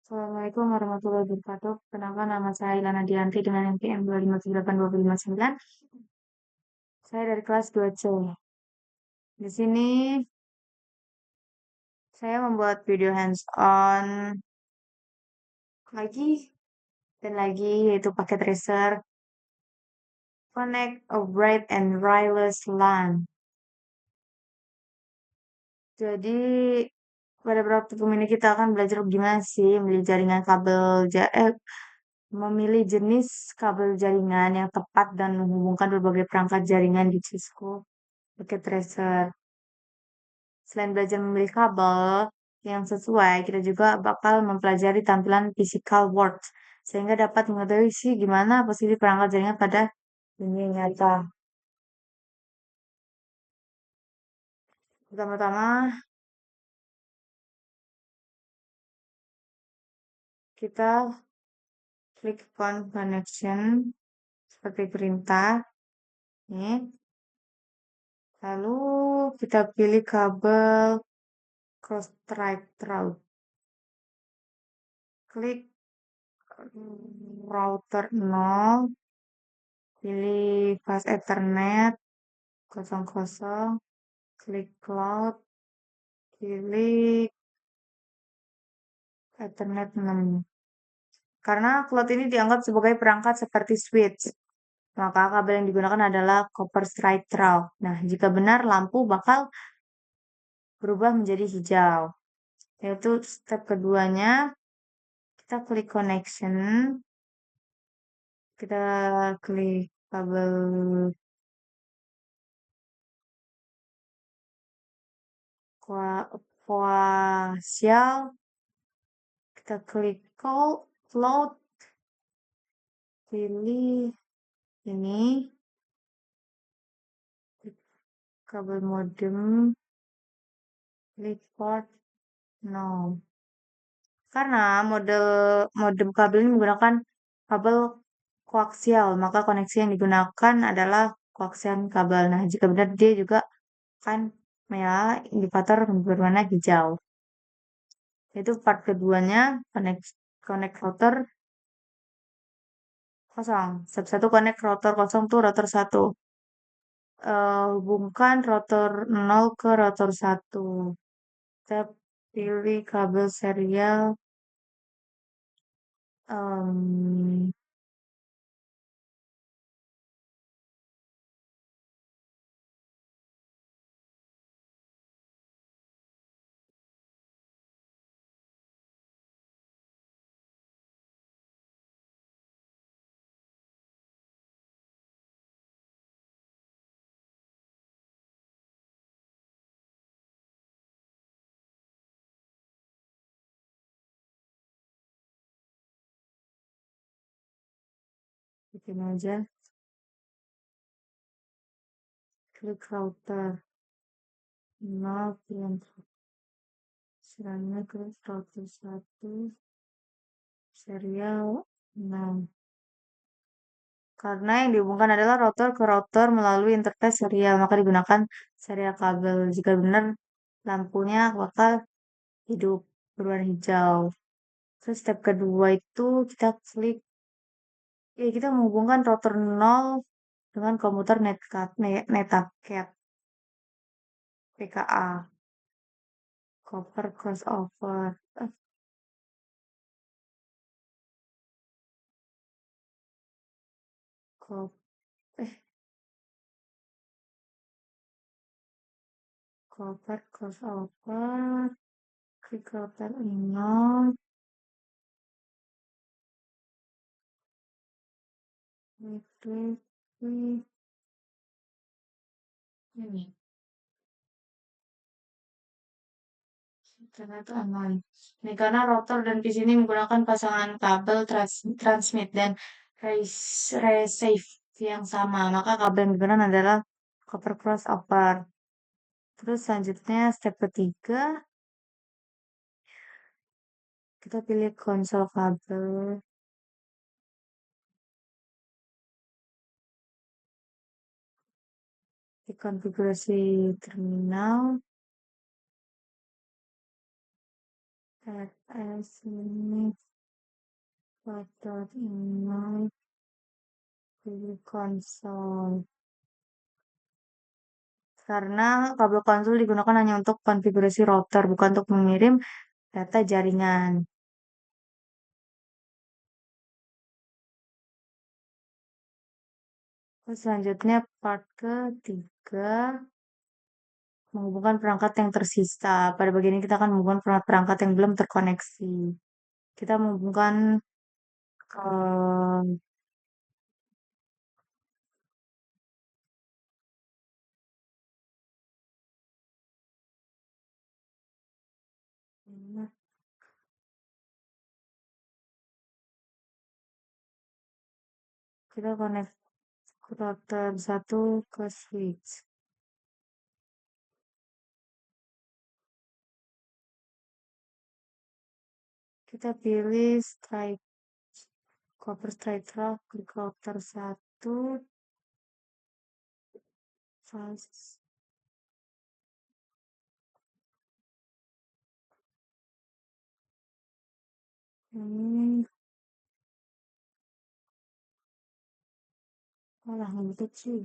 Assalamualaikum warahmatullahi wabarakatuh. Perkenalkan nama saya Ilana Dianti dengan NPM 2578259. Saya dari kelas 2C. Di sini saya membuat video hands-on lagi dan lagi yaitu pakai tracer Connect a Bright and Wireless LAN. Jadi pada praktikum ini kita akan belajar gimana sih memilih jaringan memilih jenis kabel jaringan yang tepat dan menghubungkan berbagai perangkat jaringan di Cisco pakai tracer. Selain belajar memilih kabel yang sesuai, kita juga bakal mempelajari tampilan physical world sehingga dapat mengetahui sih gimana posisi perangkat jaringan pada dunia nyata. Pertama-tama kita klik on connection seperti perintah. Nih. Lalu kita pilih kabel cross straight route. Klik router 0, pilih fast ethernet 00, klik cloud, pilih Ethernet 6. Karena cloud ini dianggap sebagai perangkat seperti switch, maka kabel yang digunakan adalah copper straight route. Nah, jika benar, lampu bakal berubah menjadi hijau. Yaitu step keduanya, kita klik connection, kita klik kabel koaksial, kita klik cloud, pilih ini, kabel modem, klik port 0. Karena modem kabel ini menggunakan kabel koaksial, maka koneksi yang digunakan adalah koaksial kabel. Nah, jika benar dia juga akan menyala indikator berwarna hijau. Itu part keduanya, connect router kosong. Step 1 connect router kosong tuh router 1. Hubungkan router 0 ke router 1. Kita pilih kabel serial bikin aja, klik router 0, pilih selanjutnya klik router 1, serial 6. Karena yang dihubungkan adalah router ke router melalui interface serial, maka digunakan serial kabel. Jika benar, lampunya bakal hidup berwarna hijau. Terus step kedua itu kita klik, kita menghubungkan router 0 dengan komputer netcap PKA, copper crossover. Cop- Copper crossover, klik router 0, klik ini. Ternyata aman. Ini karena router dan PC ini menggunakan pasangan kabel transmit dan receive yang sama, maka kabel yang digunakan adalah copper crossover. Terus selanjutnya step ketiga, kita pilih konsol kabel. Di konfigurasi terminal. as ini foto email di konsol. Karena kabel konsol digunakan hanya untuk konfigurasi router, bukan untuk mengirim data jaringan. Terus selanjutnya part ketiga, menghubungkan perangkat yang tersisa. Pada bagian ini kita akan menghubungkan perangkat yang belum terkoneksi. Kita menghubungkan ke kita connect router satu ke switch. Kita pilih strike copper strike rock, klik router satu, fast. Ini malah ngebut sih.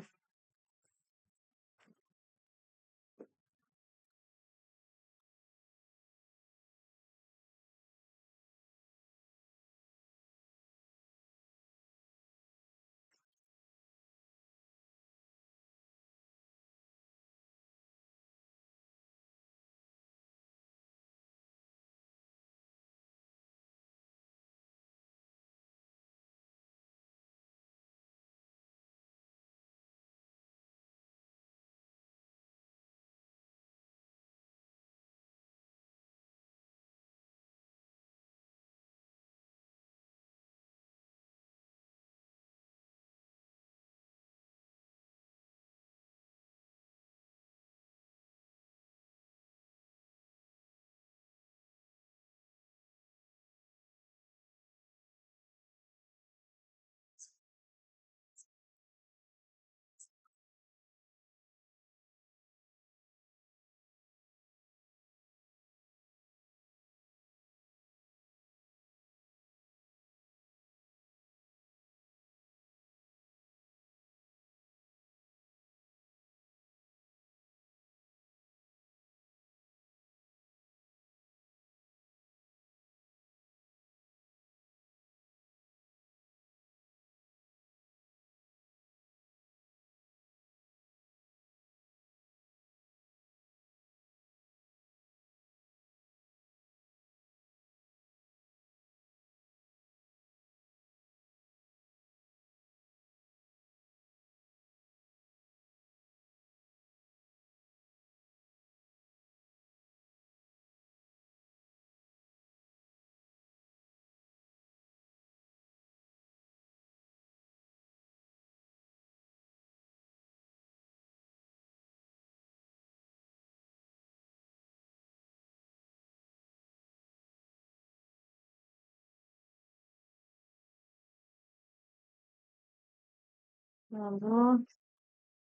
Lalu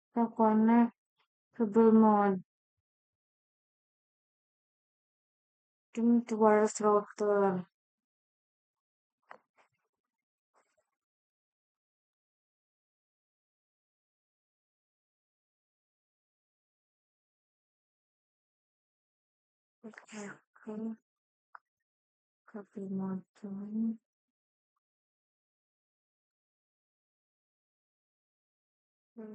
kita connect cable modem to wireless router. Oke, cable modem. Oke,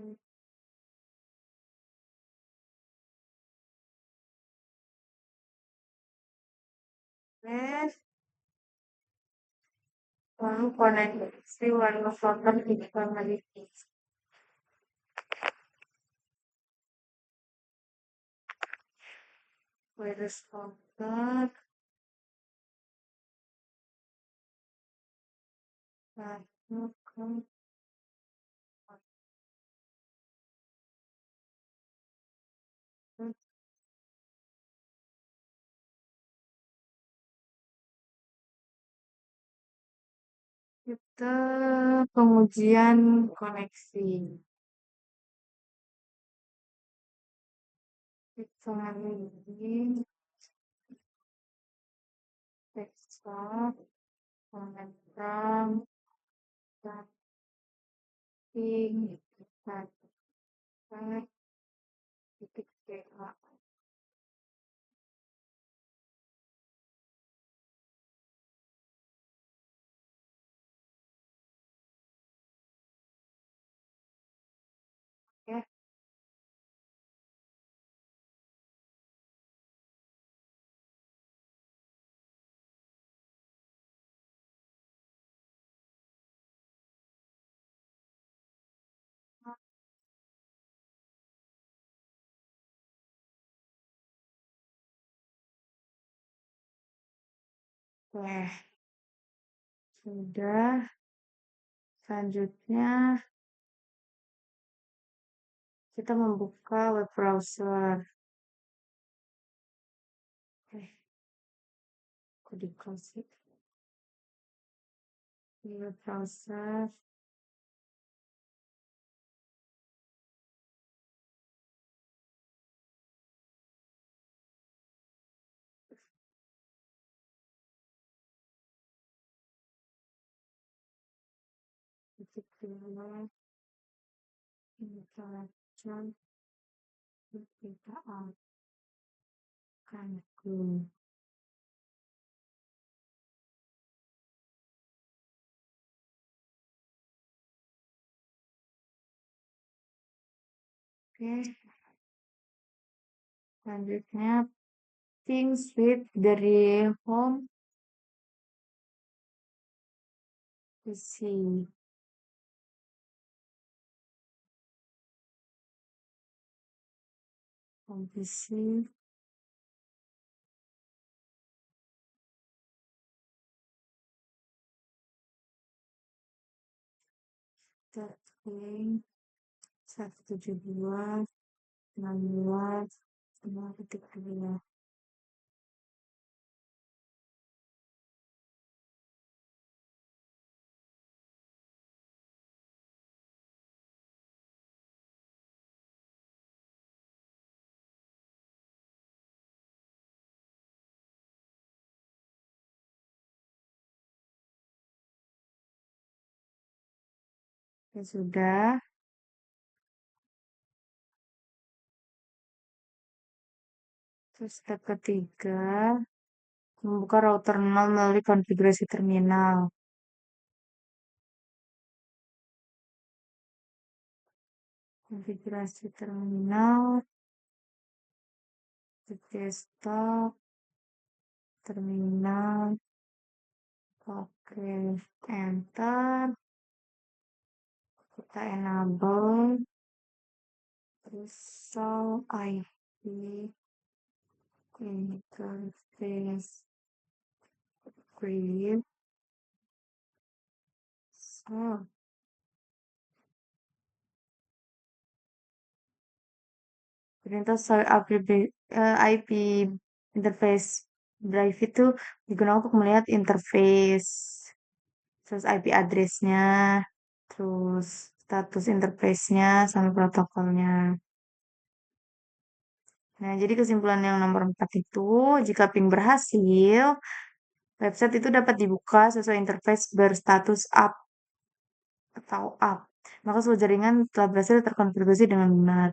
lalu koneksi wireless router kita miliki. Wireless router. Lalu kita pengujian koneksi. Kita lagi desktop, program, setting, pakai titik PA. Oke, oke, sudah. Selanjutnya kita membuka web browser. Aku di close it. Di web browser. Titik dua. Interaction. Kita akan go. Oke, selanjutnya ping suite dari home PC. Home PC. Setting 172 16 2.2. Ya sudah. Terus step ketiga, membuka router 0 melalui konfigurasi terminal. Konfigurasi terminal, desktop, terminal, oke, enter, kita enable, terus show IP, interface, create, so, perintah show IP interface drive itu digunakan untuk melihat interface, terus IP address-nya, terus status interface-nya, sama protokolnya. Nah, jadi kesimpulan yang nomor 4 itu, jika ping berhasil, website itu dapat dibuka sesuai interface berstatus up atau up. Maka seluruh jaringan telah berhasil terkonfigurasi dengan benar.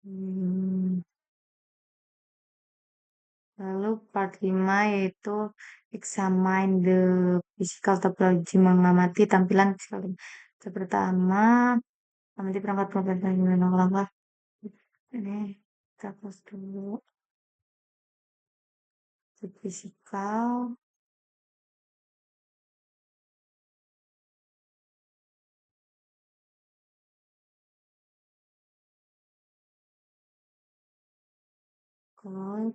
Hmm. Lalu part 5 yaitu examine the physical topology, mengamati tampilan physical. Pertama, amati perangkat komputer yang langkah. Ini kita close dulu. Fisikal. Cloud.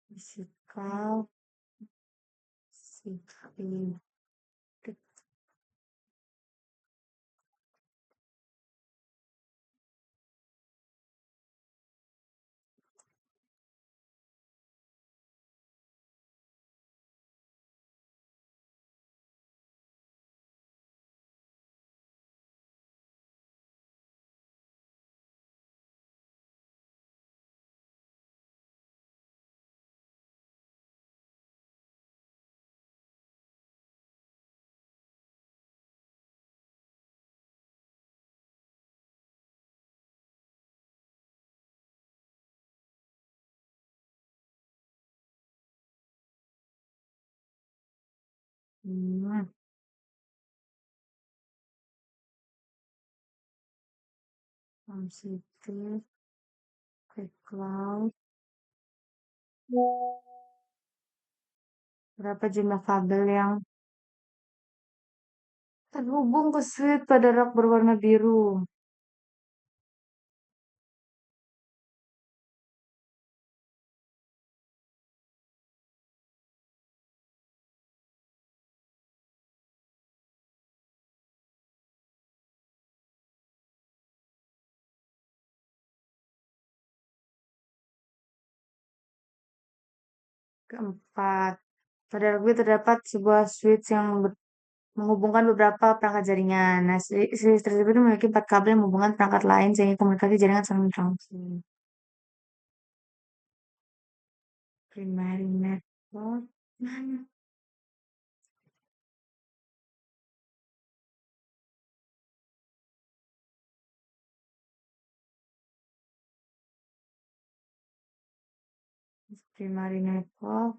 Fisikal. Sipil. Hmm, sensitif, quick cloud. Berapa jumlah kabel yang terhubung ke switch pada rak berwarna biru? Keempat, pada rak biru terdapat sebuah switch yang menghubungkan beberapa perangkat jaringan. Nah, switch tersebut memiliki empat kabel yang menghubungkan perangkat lain sehingga komunikasi jaringan saling berfungsi. Primary network. Mana? Primary network.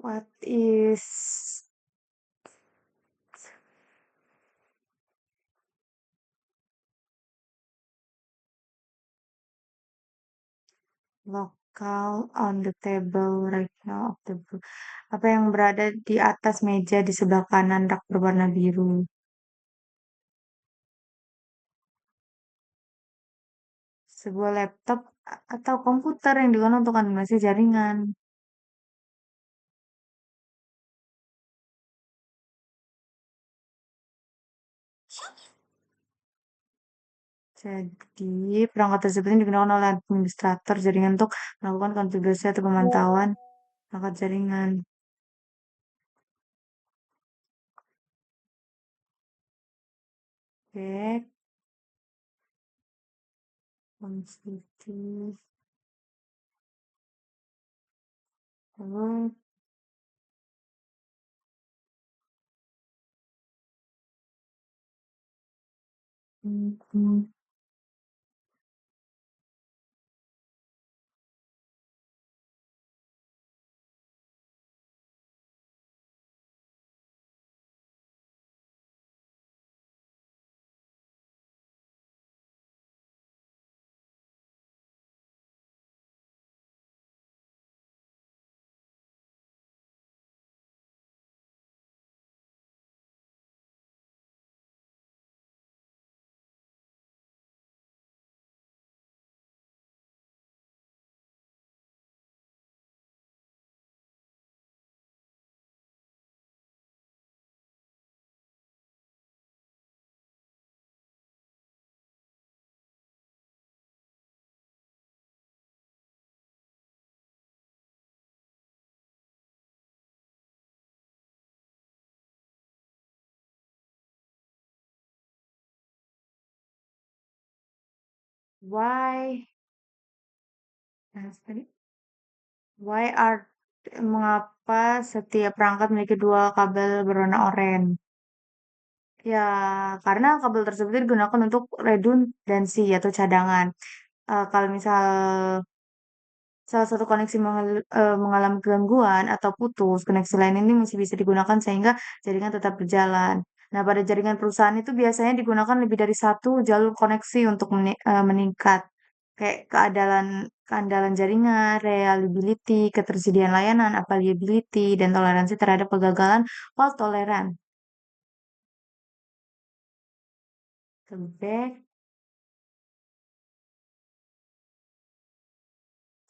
What is local on the table right now of the book? Apa yang berada di atas meja di sebelah kanan rak berwarna biru? Sebuah laptop atau komputer yang digunakan untuk animasi jaringan. Jadi, perangkat tersebut digunakan oleh administrator jaringan untuk melakukan konfigurasi atau pemantauan perangkat jaringan. Oke, sensitif. Lalu, hmm, why, nah, why are, mengapa setiap perangkat memiliki dua kabel berwarna oranye? Ya, karena kabel tersebut digunakan untuk redundansi atau cadangan. Kalau misal salah satu koneksi mengalami gangguan atau putus, koneksi lain ini masih bisa digunakan sehingga jaringan tetap berjalan. Nah, pada jaringan perusahaan itu biasanya digunakan lebih dari satu jalur koneksi untuk meningkat. Kayak keandalan jaringan, reliability, ketersediaan layanan, availability, dan toleransi terhadap kegagalan fault tolerant. The back,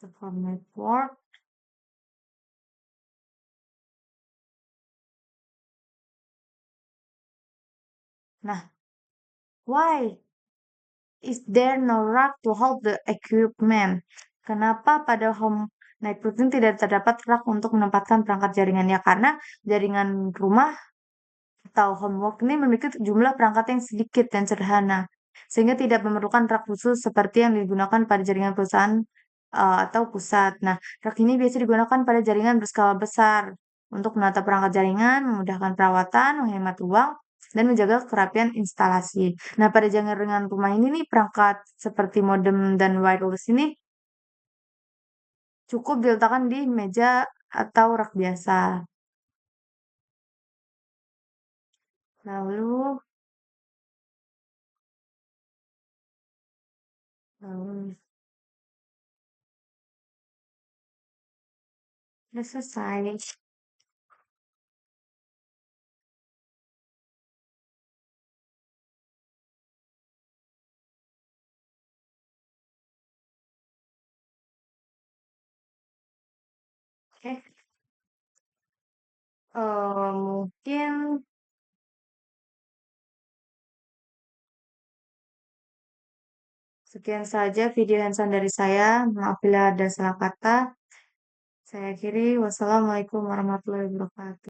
the phone network. Nah, why is there no rack to hold the equipment? Kenapa pada home network ini tidak terdapat rak untuk menempatkan perangkat jaringannya? Karena jaringan rumah atau homework ini memiliki jumlah perangkat yang sedikit dan sederhana, sehingga tidak memerlukan rak khusus seperti yang digunakan pada jaringan perusahaan atau pusat. Nah, rak ini biasa digunakan pada jaringan berskala besar untuk menata perangkat jaringan, memudahkan perawatan, menghemat uang, dan menjaga kerapian instalasi. Nah, pada jaringan rumah ini nih perangkat seperti modem dan wireless ini Cukup diletakkan di meja atau rak biasa. Lalu, lalu, udah selesai. Oke. Mungkin sekian saja video handphone dari saya. Maaf bila ada salah kata. Saya akhiri. Wassalamualaikum warahmatullahi wabarakatuh.